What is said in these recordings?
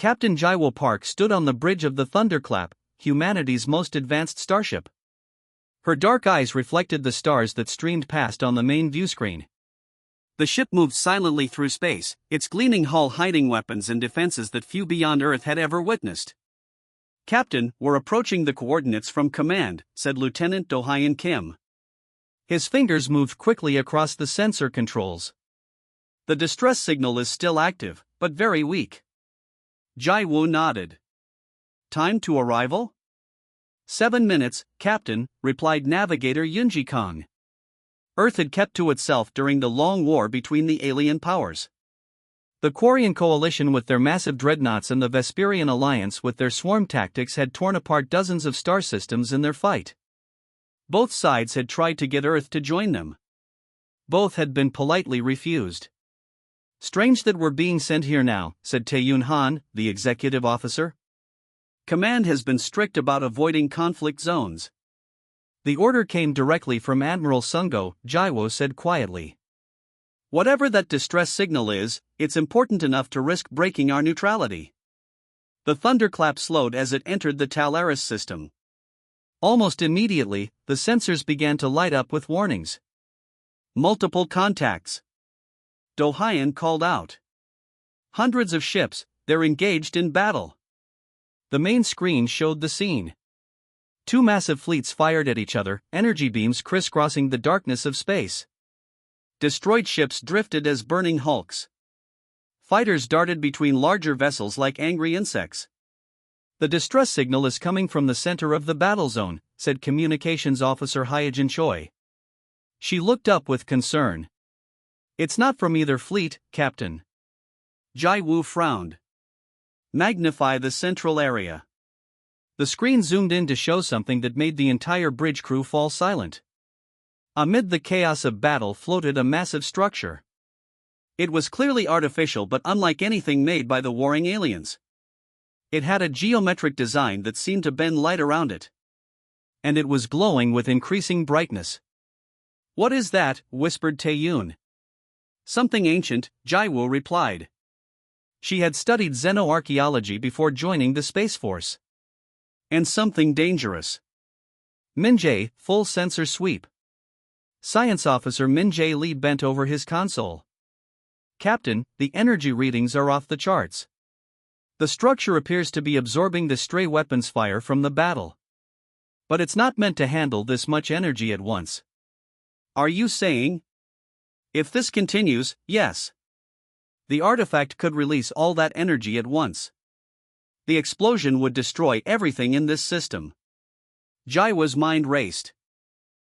Captain Jaiwo Park stood on the bridge of the Thunderclap, humanity's most advanced starship. Her dark eyes reflected the stars that streamed past on the main viewscreen. The ship moved silently through space, its gleaming hull hiding weapons and defenses that few beyond Earth had ever witnessed. "Captain, we're approaching the coordinates from command," said Lieutenant Do-hyun Kim. His fingers moved quickly across the sensor controls. "The distress signal is still active, but very weak." Jaiwoo nodded. "Time to arrival?" 7 minutes, Captain," replied Navigator Yunji Kong. Earth had kept to itself during the long war between the alien powers. The Quarian coalition with their massive dreadnoughts and the Vesperian alliance with their swarm tactics had torn apart dozens of star systems in their fight. Both sides had tried to get Earth to join them. Both had been politely refused. "Strange that we're being sent here now," said Tae-Yoon Han, the executive officer. "Command has been strict about avoiding conflict zones." The order came directly from Admiral Sungo, Jaiwo said quietly. "Whatever that distress signal is, it's important enough to risk breaking our neutrality." The thunderclap slowed as it entered the Talaris system. Almost immediately, the sensors began to light up with warnings. "Multiple contacts," Do-hyun called out. "Hundreds of ships, they're engaged in battle." The main screen showed the scene. Two massive fleets fired at each other, energy beams crisscrossing the darkness of space. Destroyed ships drifted as burning hulks. Fighters darted between larger vessels like angry insects. "The distress signal is coming from the center of the battle zone," said Communications Officer Hyejin Choi. She looked up with concern. "It's not from either fleet, Captain." Jaiwoo frowned. "Magnify the central area." The screen zoomed in to show something that made the entire bridge crew fall silent. Amid the chaos of battle floated a massive structure. It was clearly artificial but unlike anything made by the warring aliens. It had a geometric design that seemed to bend light around it. And it was glowing with increasing brightness. "What is that?" whispered Tae-Yoon. "Something ancient," Jaiwoo replied. She had studied xenoarchaeology before joining the Space Force. "And something dangerous." Min-jae, full sensor sweep. Science Officer Min-jae Lee bent over his console. "Captain, the energy readings are off the charts. The structure appears to be absorbing the stray weapons fire from the battle. But it's not meant to handle this much energy at once." "Are you saying?" "If this continues, yes. The artifact could release all that energy at once. The explosion would destroy everything in this system." Jaiwa's mind raced.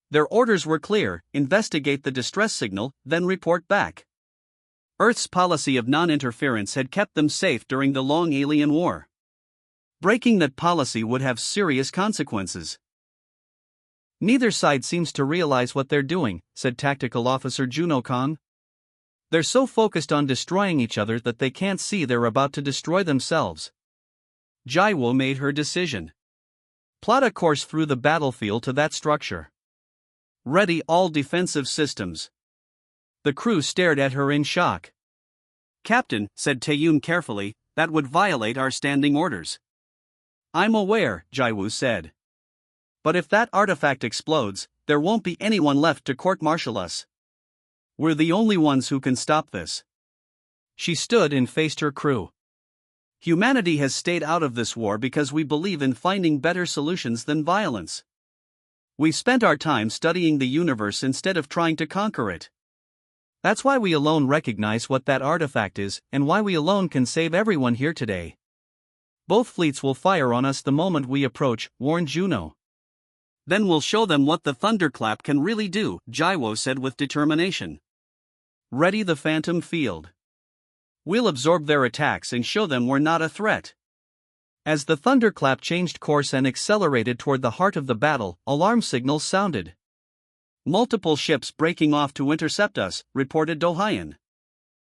Their orders were clear: investigate the distress signal, then report back. Earth's policy of non-interference had kept them safe during the long alien war. Breaking that policy would have serious consequences. "Neither side seems to realize what they're doing," said Tactical Officer Juno Kong. "They're so focused on destroying each other that they can't see they're about to destroy themselves." Jaiwo made her decision. "Plot a course through the battlefield to that structure. Ready all defensive systems." The crew stared at her in shock. "Captain," said Tae-Yoon carefully, "that would violate our standing orders." "I'm aware," Jaiwoo said. "But if that artifact explodes, there won't be anyone left to court-martial us. We're the only ones who can stop this." She stood and faced her crew. "Humanity has stayed out of this war because we believe in finding better solutions than violence. We've spent our time studying the universe instead of trying to conquer it. That's why we alone recognize what that artifact is, and why we alone can save everyone here today. Both fleets will fire on us the moment we approach," warned Juno. "Then we'll show them what the thunderclap can really do," Jaiwo said with determination. "Ready the phantom field. We'll absorb their attacks and show them we're not a threat." As the thunderclap changed course and accelerated toward the heart of the battle, alarm signals sounded. "Multiple ships breaking off to intercept us," reported Do-hyun.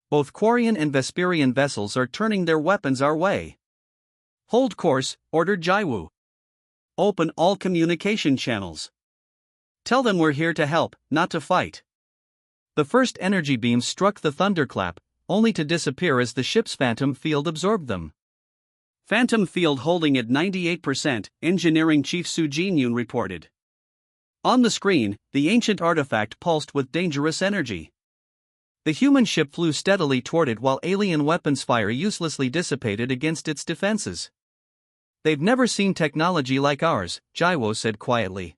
"Both Quarian and Vesperian vessels are turning their weapons our way." "Hold course," ordered Jaiwoo. "Open all communication channels. Tell them we're here to help, not to fight." The first energy beams struck the thunderclap, only to disappear as the ship's phantom field absorbed them. Phantom field holding at 98%, Engineering Chief Su Jin-yoon reported. On the screen, the ancient artifact pulsed with dangerous energy. The human ship flew steadily toward it while alien weapons fire uselessly dissipated against its defenses. They've never seen technology like ours, Jaiwo said quietly.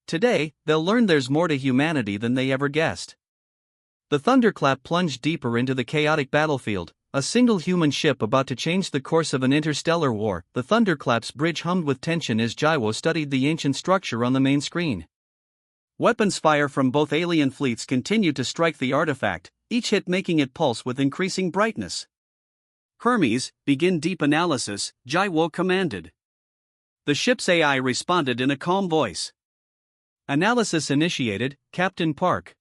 Today, they'll learn there's more to humanity than they ever guessed. The thunderclap plunged deeper into the chaotic battlefield, a single human ship about to change the course of an interstellar war. The thunderclap's bridge hummed with tension as Jaiwo studied the ancient structure on the main screen. Weapons fire from both alien fleets continued to strike the artifact, each hit making it pulse with increasing brightness. Hermes, begin deep analysis, Jaiwo commanded. The ship's AI responded in a calm voice. Analysis initiated, Captain Park.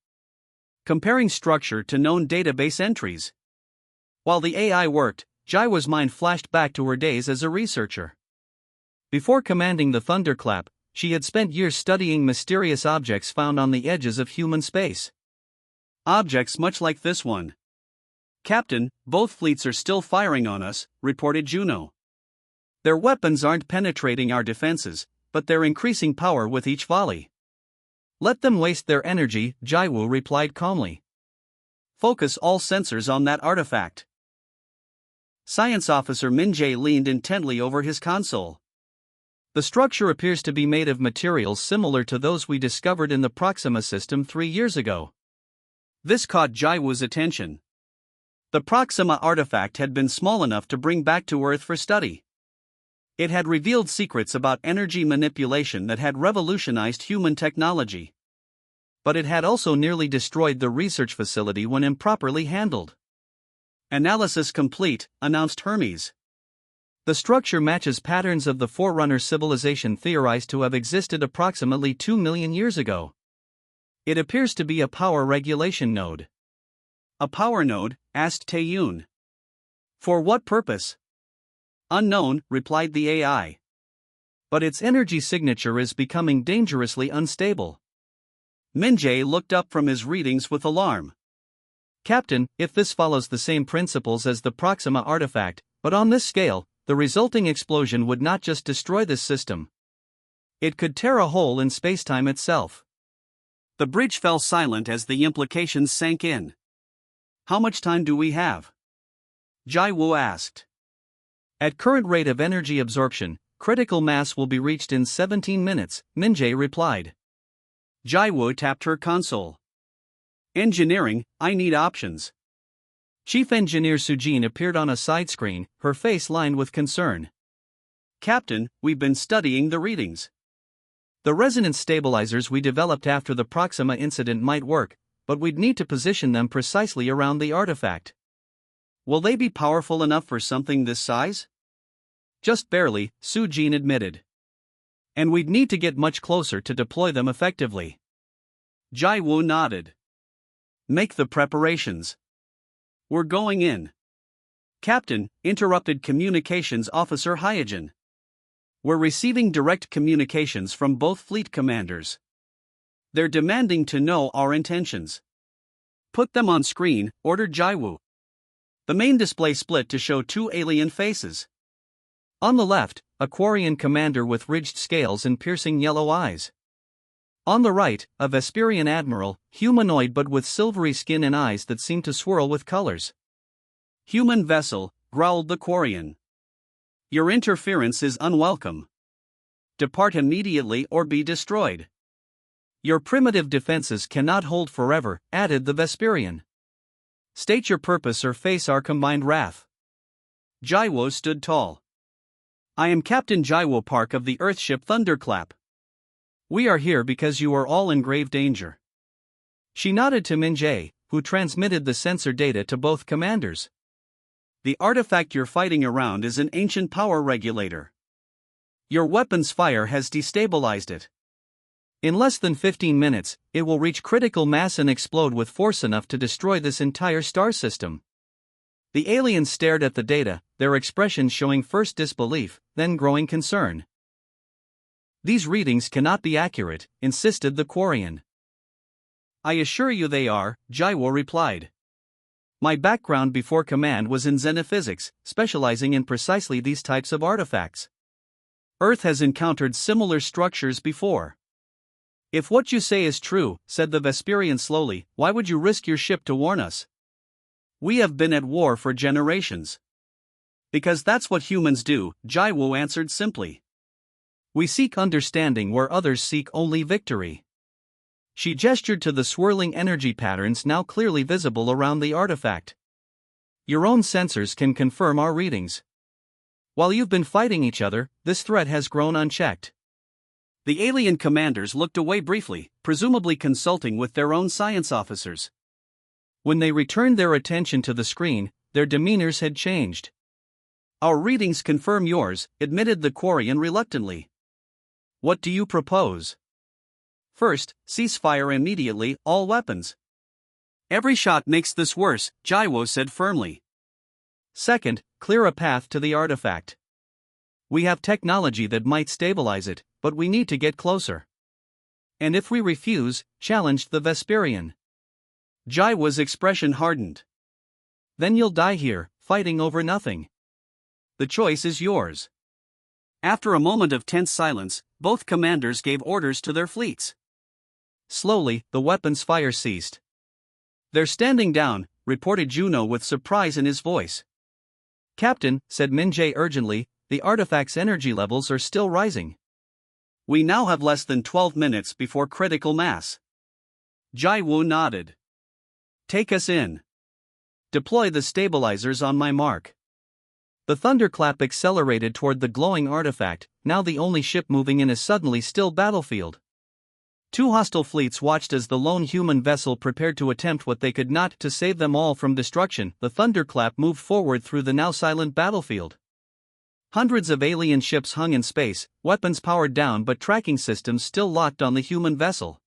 Comparing structure to known database entries. While the AI worked, Jaiwo's mind flashed back to her days as a researcher. Before commanding the thunderclap, she had spent years studying mysterious objects found on the edges of human space. Objects much like this one. Captain, both fleets are still firing on us, reported Juno. Their weapons aren't penetrating our defenses, but they're increasing power with each volley. Let them waste their energy, Jaiwo replied calmly. Focus all sensors on that artifact. Science Officer Min-jae leaned intently over his console. The structure appears to be made of materials similar to those we discovered in the Proxima system 3 years ago. This caught Jaiwo's attention. The Proxima artifact had been small enough to bring back to Earth for study. It had revealed secrets about energy manipulation that had revolutionized human technology. But it had also nearly destroyed the research facility when improperly handled. Analysis complete, announced Hermes. The structure matches patterns of the Forerunner civilization theorized to have existed approximately 2 million years ago. It appears to be a power regulation node. A power node? Asked Tae-yoon. For what purpose? Unknown, replied the AI. But its energy signature is becoming dangerously unstable. Min-jae looked up from his readings with alarm. Captain, if this follows the same principles as the Proxima artifact, but on this scale, the resulting explosion would not just destroy this system. It could tear a hole in spacetime itself. The bridge fell silent as the implications sank in. How much time do we have? Jaiwo asked. At current rate of energy absorption, critical mass will be reached in 17 minutes, Min-jae replied. Jaiwo tapped her console. Engineering, I need options. Chief Engineer Sujin appeared on a side screen, her face lined with concern. Captain, we've been studying the readings. The resonance stabilizers we developed after the Proxima incident might work, but we'd need to position them precisely around the artifact. Will they be powerful enough for something this size? Just barely, Sujin admitted. And we'd need to get much closer to deploy them effectively. Jaiwo nodded. Make the preparations. We're going in. Captain, interrupted Communications Officer Hyojin. We're receiving direct communications from both fleet commanders. They're demanding to know our intentions. Put them on screen, ordered Jaiwo. The main display split to show 2 alien faces. On the left, a Quarian commander with ridged scales and piercing yellow eyes. On the right, a Vesperian admiral, humanoid but with silvery skin and eyes that seemed to swirl with colors. Human vessel, growled the Quarian. Your interference is unwelcome. Depart immediately or be destroyed. Your primitive defenses cannot hold forever, added the Vesperian. State your purpose or face our combined wrath. Jaiwo stood tall. I am Captain Jaiwo Park of the Earthship Thunderclap. We are here because you are all in grave danger. She nodded to Min-jae, who transmitted the sensor data to both commanders. The artifact you're fighting around is an ancient power regulator. Your weapon's fire has destabilized it. In less than 15 minutes, it will reach critical mass and explode with force enough to destroy this entire star system. The aliens stared at the data, their expressions showing first disbelief, then growing concern. These readings cannot be accurate, insisted the Quarian. I assure you they are, Jaiwo replied. My background before command was in xenophysics, specializing in precisely these types of artifacts. Earth has encountered similar structures before. If what you say is true, said the Vesperian slowly, why would you risk your ship to warn us? We have been at war for generations. Because that's what humans do, Jaiwo answered simply. We seek understanding where others seek only victory. She gestured to the swirling energy patterns now clearly visible around the artifact. Your own sensors can confirm our readings. While you've been fighting each other, this threat has grown unchecked. The alien commanders looked away briefly, presumably consulting with their own science officers. When they returned their attention to the screen, their demeanors had changed. Our readings confirm yours, admitted the Quarian reluctantly. What do you propose? First, cease fire immediately, all weapons. Every shot makes this worse, Jaiwo said firmly. Second, clear a path to the artifact. We have technology that might stabilize it, but we need to get closer. And if we refuse, challenged the Vesperian. Jaiwo's expression hardened. Then you'll die here, fighting over nothing. The choice is yours. After a moment of tense silence, both commanders gave orders to their fleets. Slowly, the weapons fire ceased. They're standing down, reported Juno with surprise in his voice. Captain, said Min-jae urgently, the artifact's energy levels are still rising. We now have less than 12 minutes before critical mass. Jaiwo nodded. Take us in. Deploy the stabilizers on my mark. The thunderclap accelerated toward the glowing artifact, now the only ship moving in a suddenly still battlefield. Two hostile fleets watched as the lone human vessel prepared to attempt what they could not to save them all from destruction. The thunderclap moved forward through the now silent battlefield. Hundreds of alien ships hung in space, weapons powered down but tracking systems still locked on the human vessel.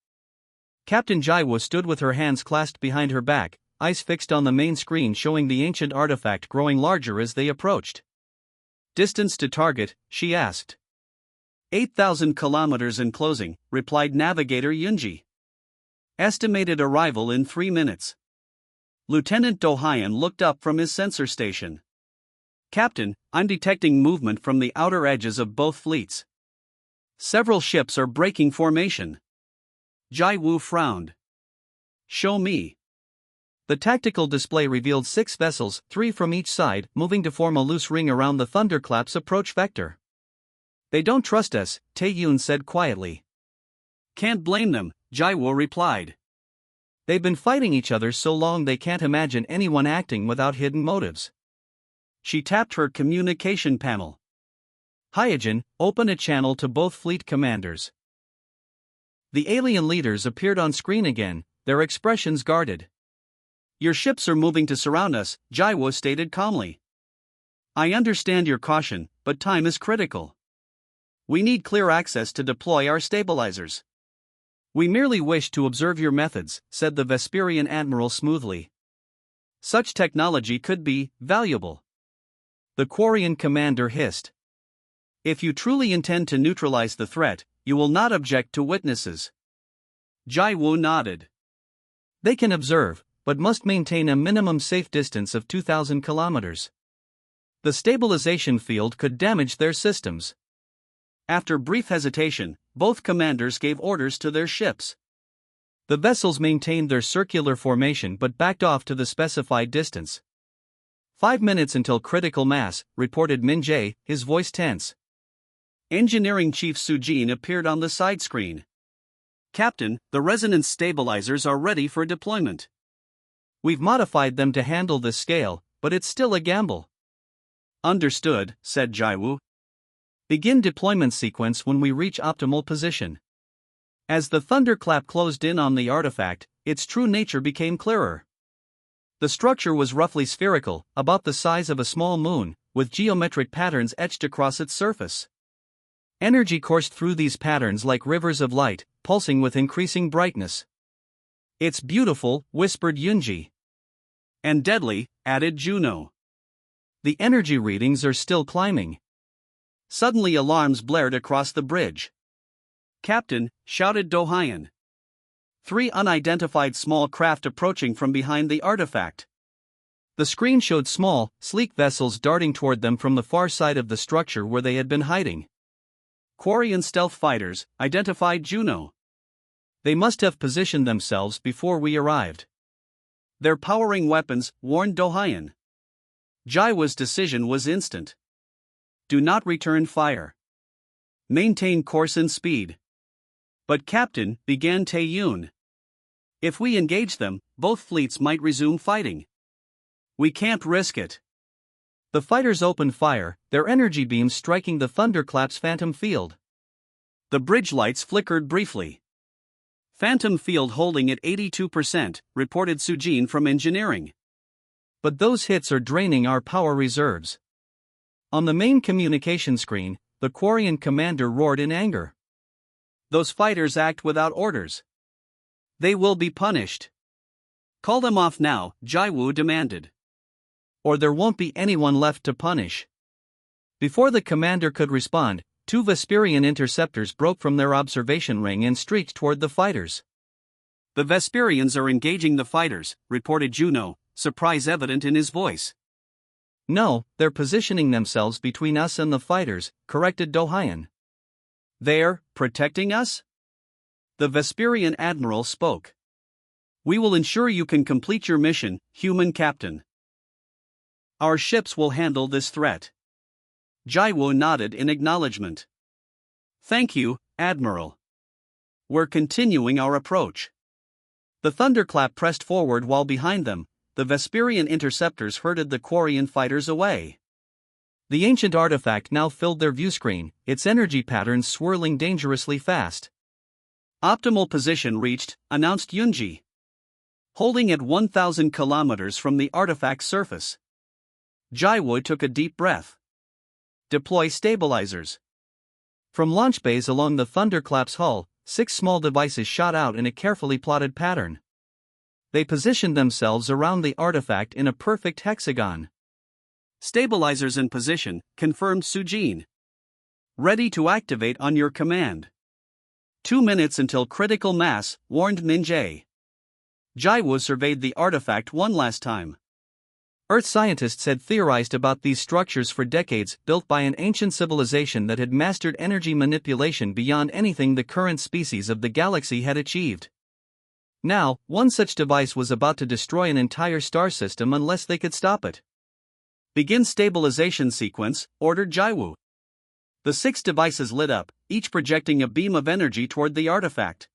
Captain Jaiwo stood with her hands clasped behind her back, eyes fixed on the main screen showing the ancient artifact growing larger as they approached. Distance to target, she asked. 8,000 kilometers in closing, replied Navigator Yunji. Estimated arrival in 3 minutes. Lieutenant Do-hyun looked up from his sensor station. Captain, I'm detecting movement from the outer edges of both fleets. Several ships are breaking formation. Jaiwo frowned. Show me. The tactical display revealed 6 vessels, 3 from each side, moving to form a loose ring around the thunderclap's approach vector. They don't trust us, Tae-yoon said quietly. Can't blame them, Jaiwo replied. They've been fighting each other so long they can't imagine anyone acting without hidden motives. She tapped her communication panel. Hyojin, open a channel to both fleet commanders. The alien leaders appeared on screen again, their expressions guarded. Your ships are moving to surround us, Jaiwo stated calmly. I understand your caution, but time is critical. We need clear access to deploy our stabilizers. We merely wish to observe your methods, said the Vesperian admiral smoothly. Such technology could be valuable. The Quarian commander hissed. If you truly intend to neutralize the threat, you will not object to witnesses. Jaiwo nodded. They can observe, but must maintain a minimum safe distance of 2,000 kilometers. The stabilization field could damage their systems. After brief hesitation, both commanders gave orders to their ships. The vessels maintained their circular formation but backed off to the specified distance. 5 minutes until critical mass, reported Min-jae, his voice tense. Engineering Chief Sujin appeared on the side screen. Captain, the resonance stabilizers are ready for deployment. We've modified them to handle this scale, but it's still a gamble. Understood, said Jaiwo. Begin deployment sequence when we reach optimal position. As the thunderclap closed in on the artifact, its true nature became clearer. The structure was roughly spherical, about the size of a small moon, with geometric patterns etched across its surface. Energy coursed through these patterns like rivers of light, pulsing with increasing brightness. It's beautiful, whispered Yunji. And deadly, added Juno. The energy readings are still climbing. Suddenly alarms blared across the bridge. Captain, shouted Do-hyun. 3 unidentified small craft approaching from behind the artifact. The screen showed small, sleek vessels darting toward them from the far side of the structure where they had been hiding. Quarian stealth fighters, identified Juno. They must have positioned themselves before we arrived. They're powering weapons, warned Dohayan. Jaiwa's decision was instant. Do not return fire. Maintain course and speed. But Captain, began Taeyun. If we engage them, both fleets might resume fighting. We can't risk it. The fighters opened fire, their energy beams striking the Thunderclap's phantom field. The bridge lights flickered briefly. Phantom field holding at 82%, reported Sujin from engineering. But those hits are draining our power reserves. On the main communication screen, the Quarian commander roared in anger. Those fighters act without orders. They will be punished. Call them off now, Jaiwu demanded. Or there won't be anyone left to punish. Before the commander could respond, two Vesperian interceptors broke from their observation ring and streaked toward the fighters. The Vesperians are engaging the fighters, reported Juno, surprise evident in his voice. No, they're positioning themselves between us and the fighters, corrected Dohayan. They're protecting us? The Vesperian admiral spoke. We will ensure you can complete your mission, human captain. Our ships will handle this threat. Jaiwu nodded in acknowledgement. Thank you, Admiral. We're continuing our approach. The Thunderclap pressed forward while behind them, the Vesperian interceptors herded the Quarian fighters away. The ancient artifact now filled their viewscreen, its energy patterns swirling dangerously fast. Optimal position reached, announced Yunji. Holding at 1,000 kilometers from the artifact's surface. Jaiwu took a deep breath. Deploy stabilizers. From launch bays along the Thunderclap's hull, 6 small devices shot out in a carefully plotted pattern. They positioned themselves around the artifact in a perfect hexagon. Stabilizers in position, confirmed Sujin. Ready to activate on your command. 2 minutes until critical mass, warned Minjae. Jaiwu surveyed the artifact one last time. Earth scientists had theorized about these structures for decades, built by an ancient civilization that had mastered energy manipulation beyond anything the current species of the galaxy had achieved. Now, one such device was about to destroy an entire star system unless they could stop it. Begin stabilization sequence, ordered Jaiwu. The 6 devices lit up, each projecting a beam of energy toward the artifact.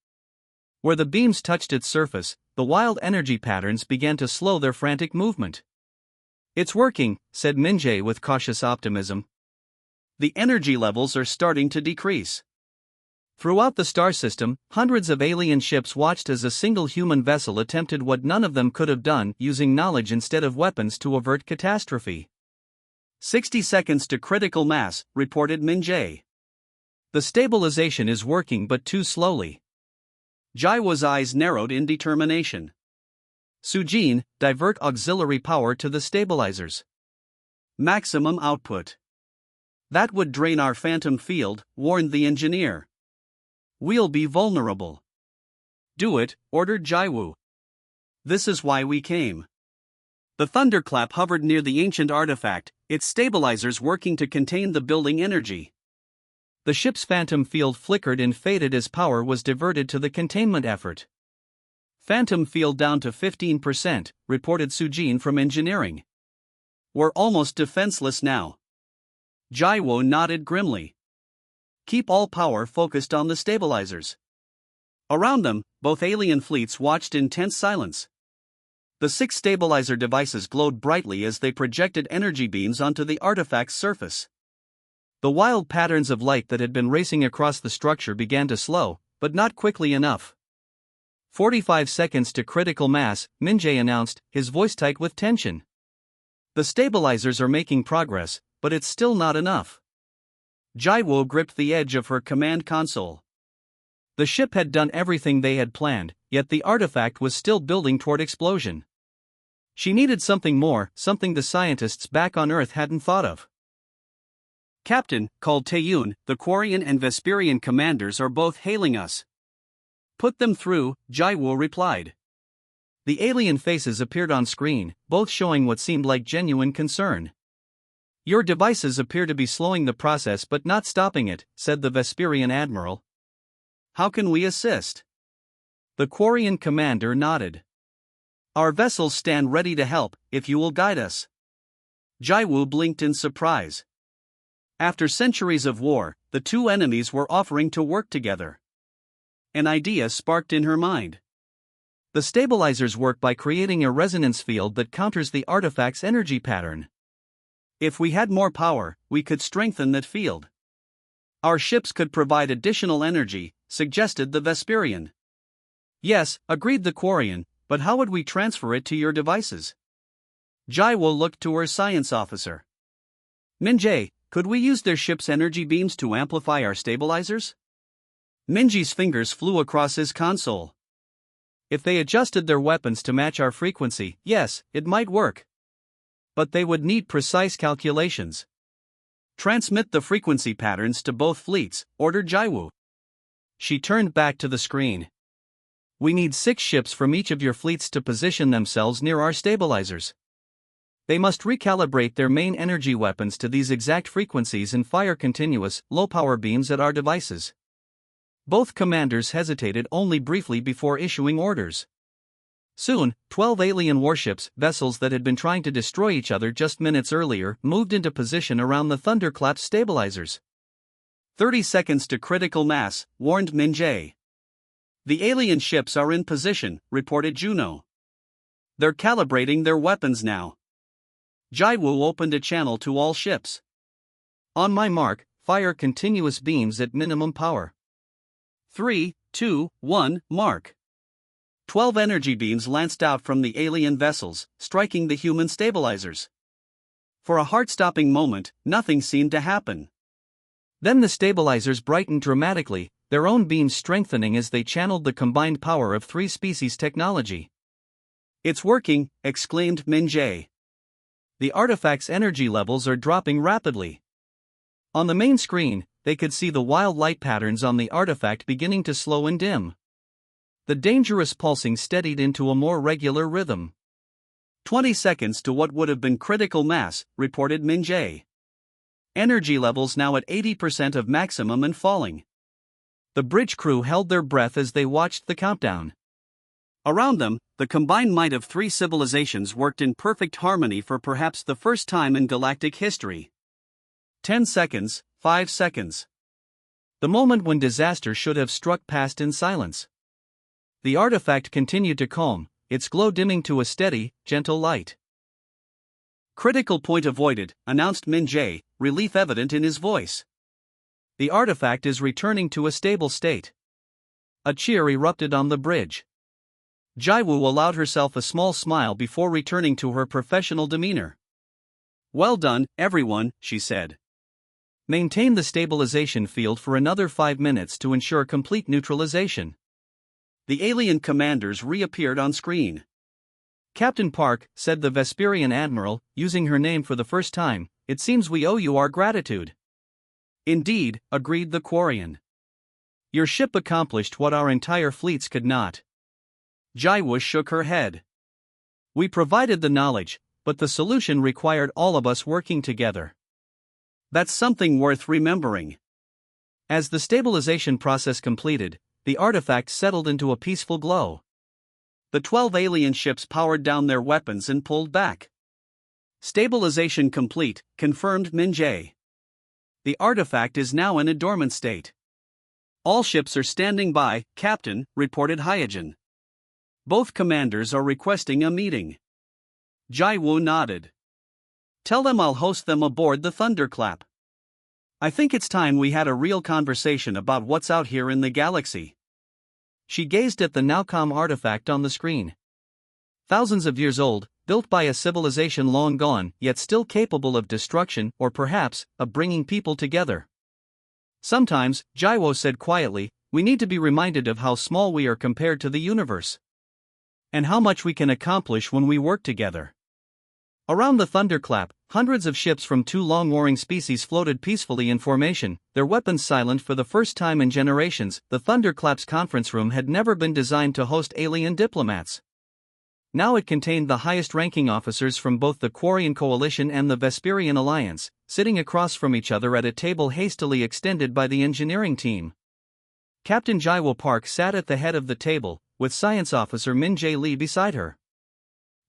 Where the beams touched its surface, the wild energy patterns began to slow their frantic movement. It's working, said Minjae with cautious optimism. The energy levels are starting to decrease. Throughout the star system, hundreds of alien ships watched as a single human vessel attempted what none of them could have done, using knowledge instead of weapons to avert catastrophe. 60 seconds to critical mass, reported Minjae. The stabilization is working but too slowly. Jaiwa's eyes narrowed in determination. Sujin, divert auxiliary power to the stabilizers. Maximum output. That would drain our phantom field, warned the engineer. We'll be vulnerable. Do it, ordered Jaiwu. This is why we came. The thunderclap hovered near the ancient artifact, its stabilizers working to contain the building energy. The ship's phantom field flickered and faded as power was diverted to the containment effort. Phantom field down to 15%, reported Sujin from engineering. We're almost defenseless now. Jaiwo nodded grimly. Keep all power focused on the stabilizers. Around them, both alien fleets watched in tense silence. The 6 stabilizer devices glowed brightly as they projected energy beams onto the artifact's surface. The wild patterns of light that had been racing across the structure began to slow, but not quickly enough. 45 seconds to critical mass, Minjae announced, his voice tight with tension. The stabilizers are making progress, but it's still not enough. Jaiwo gripped the edge of her command console. The ship had done everything they had planned, yet the artifact was still building toward explosion. She needed something more, something the scientists back on Earth hadn't thought of. Captain, called Taeyun, the Quarian and Vesperian commanders are both hailing us. Put them through, Jaiwo replied. The alien faces appeared on screen, both showing what seemed like genuine concern. "Your devices appear to be slowing the process but not stopping it," said the Vesperian admiral. "How can we assist?" The Quarian commander nodded. "Our vessels stand ready to help, if you will guide us." Jaiwu blinked in surprise. After centuries of war, the two enemies were offering to work together. An idea sparked in her mind. The stabilizers work by creating a resonance field that counters the artifact's energy pattern. If we had more power, we could strengthen that field. Our ships could provide additional energy, suggested the Vesperian. "Yes," agreed the Quarian, "but how would we transfer it to your devices?" Jaiwo looked to her science officer. "Minjae, could we use their ship's energy beams to amplify our stabilizers?" Minji's fingers flew across his console. "If they adjusted their weapons to match our frequency, yes, it might work. But they would need precise calculations." "Transmit the frequency patterns to both fleets," ordered Jaiwu. She turned back to the screen. "We need 6 ships from each of your fleets to position themselves near our stabilizers. They must recalibrate their main energy weapons to these exact frequencies and fire continuous, low-power beams at our devices." Both commanders hesitated only briefly before issuing orders. Soon, 12 alien warships, vessels that had been trying to destroy each other just minutes earlier, moved into position around the Thunderclap's stabilizers. 30 seconds to critical mass, warned Minjae. "The alien ships are in position," reported Juno. "They're calibrating their weapons now." Jaiwu opened a channel to all ships. "On my mark, fire continuous beams at minimum power. 3, 2, 1, mark." 12 energy beams lanced out from the alien vessels, striking the human stabilizers. For a heart-stopping moment, nothing seemed to happen. Then the stabilizers brightened dramatically, their own beams strengthening as they channeled the combined power of 3 species technology. "It's working," exclaimed Minjae. "The artifact's energy levels are dropping rapidly." On the main screen, they could see the wild light patterns on the artifact beginning to slow and dim. The dangerous pulsing steadied into a more regular rhythm. 20 seconds to what would have been critical mass, reported Minjae. Energy levels now at 80% of maximum and falling. The bridge crew held their breath as they watched the countdown. Around them, the combined might of 3 civilizations worked in perfect harmony for perhaps the first time in galactic history. 10 seconds, 5 seconds. The moment when disaster should have struck passed in silence. The artifact continued to calm, its glow dimming to a steady, gentle light. "Critical point avoided," announced Minjae, relief evident in his voice. "The artifact is returning to a stable state." A cheer erupted on the bridge. Jaiwu allowed herself a small smile before returning to her professional demeanor. "Well done, everyone," she said. "Maintain the stabilization field for another 5 minutes to ensure complete neutralization." The alien commanders reappeared on screen. "Captain Park," said the Vesperian admiral, using her name for the first time, "it seems we owe you our gratitude." "Indeed," agreed the Quarian. "Your ship accomplished what our entire fleets could not." Jaiwu shook her head. "We provided the knowledge, but the solution required all of us working together. That's something worth remembering." As the stabilization process completed, the artifact settled into a peaceful glow. The 12 alien ships powered down their weapons and pulled back. "Stabilization complete," confirmed Minjae. "The artifact is now in a dormant state." "All ships are standing by, Captain," reported Hyojin. "Both commanders are requesting a meeting." Jaiwu nodded. "Tell them I'll host them aboard the Thunderclap. I think it's time we had a real conversation about what's out here in the galaxy." She gazed at the now calm artifact on the screen. Thousands of years old, built by a civilization long gone, yet still capable of destruction or perhaps, of bringing people together. "Sometimes," Jaiwo said quietly, "we need to be reminded of how small we are compared to the universe. And how much we can accomplish when we work together." Around the Thunderclap, hundreds of ships from 2 long-warring species floated peacefully in formation, their weapons silent for the first time in generations. The Thunderclap's conference room had never been designed to host alien diplomats. Now it contained the highest-ranking officers from both the Quarian Coalition and the Vesperian Alliance, sitting across from each other at a table hastily extended by the engineering team. Captain Jaiwo Park sat at the head of the table, with Science Officer Min Jae Lee beside her.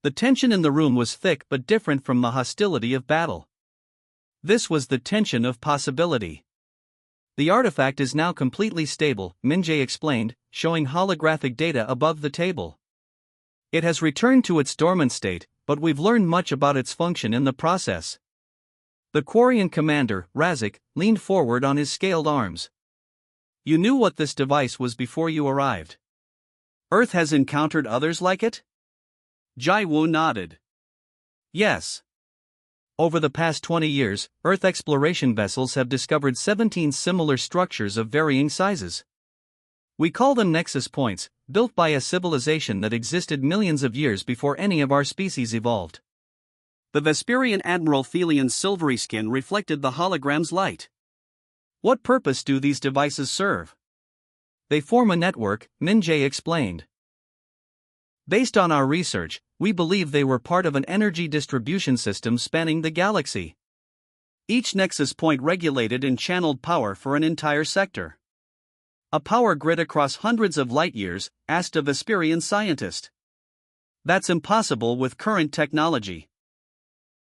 The tension in the room was thick but different from the hostility of battle. This was the tension of possibility. The artifact is now completely stable, Min Jae explained, showing holographic data above the table. It has returned to its dormant state, but we've learned much about its function in the process. The Quarian commander, Razik, leaned forward on his scaled arms. You knew what this device was before you arrived. Earth has encountered others like it? Jaiwo nodded. Yes. Over the past 20 years, Earth exploration vessels have discovered 17 similar structures of varying sizes. We call them nexus points, built by a civilization that existed millions of years before any of our species evolved. The Vesperian Admiral Thelian's silvery skin reflected the hologram's light. What purpose do these devices serve? They form a network, Min Jae explained. Based on our research, we believe they were part of an energy distribution system spanning the galaxy. Each nexus point regulated and channeled power for an entire sector. A power grid across hundreds of light-years, asked a Vesperian scientist. That's impossible with current technology.